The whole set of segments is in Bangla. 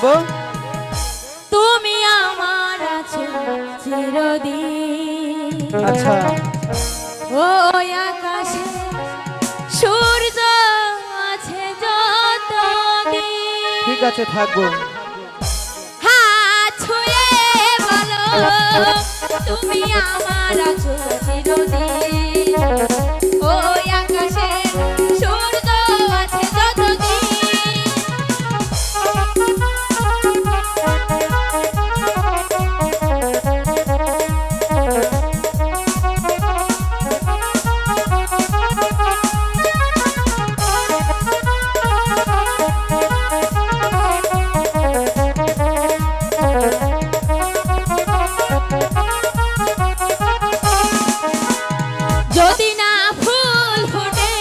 বলবো তুমি আমার আছো চিরদিন। আচ্ছা ও আকাশে সূর্য আছে যতদিন। ঠিক আছে থাকবো। হাত ছুঁয়ে বলো তুমি আমার আছো চিরদিন। ও আকাশে সূর্য আছে যতদিন। যদি না ফুল ফোটে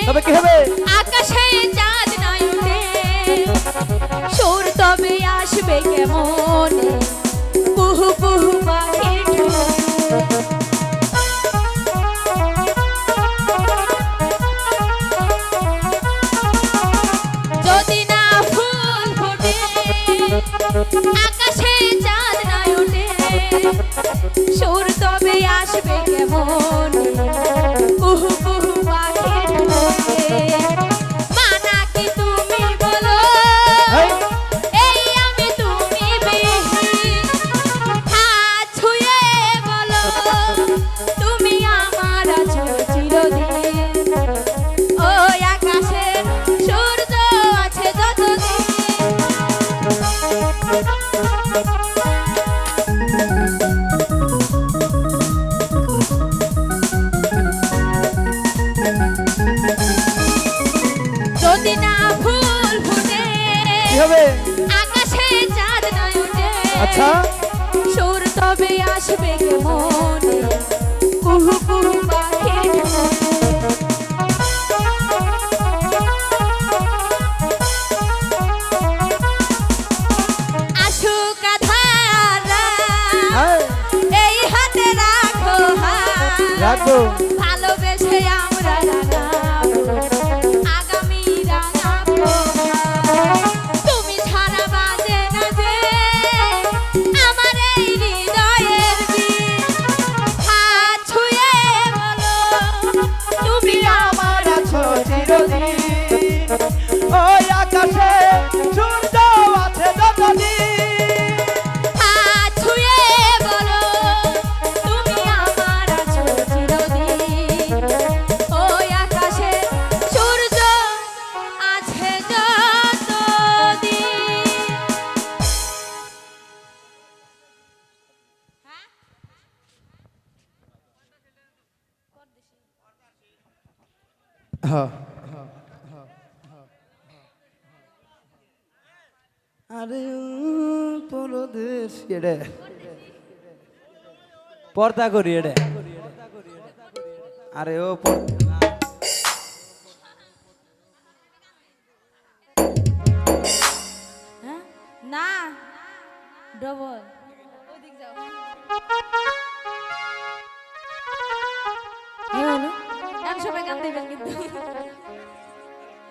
তবে কি হবে? আকাশে চাঁদ না ওঠে, সুর তবে আসবে কেমন কুহু কুহু পাখির ঠোঁট। যদি না ফুল ফোটে আকাশে চাঁদ না ওঠে, সুর তবে আসবে কেমন কুহু কুহু পাখির ঠোঁটে। মানা কি তুমি বলো এই আমি তুমি বিহীন। হাত ছুঁয়ে বলো তুমি আমার আছো চিরদিন। ওই আকাশে সূর্য আছে যতদিন। যদি না ফুল ফুটে কি হবে? আকাশে চাঁদ না ওঠে, আচ্ছা সুর তবে আসবে কেমন কুহু কুহু পাখির ঠোঁটে। আসুক আধারা এই হাতে রাখো হাত, রাখবো। ভালোবেসে আমরা রাঙাবো আগামী রাঙাবো। তুমি ছাড়া বাজে না যে আমার এই হৃদয়ের বিন। হাত ছুঁয়ে বলো তুমি আমার আছো চিরদিন। ওই আকাশে সূর্য আছে যতদিন। হাত ছুঁয়ে বলো তুমি আমার আছো চিরদিন। ওই আকাশে সূর্য আছে যতদিন। হ্যাঁ আরে পরদেশ এড়ে পর্দা করি এড়ে। আরে ও হ্যাঁ? না ডবল ওদিক যাও। কি হলো? গান সবাই গান দেবেন কিন্তু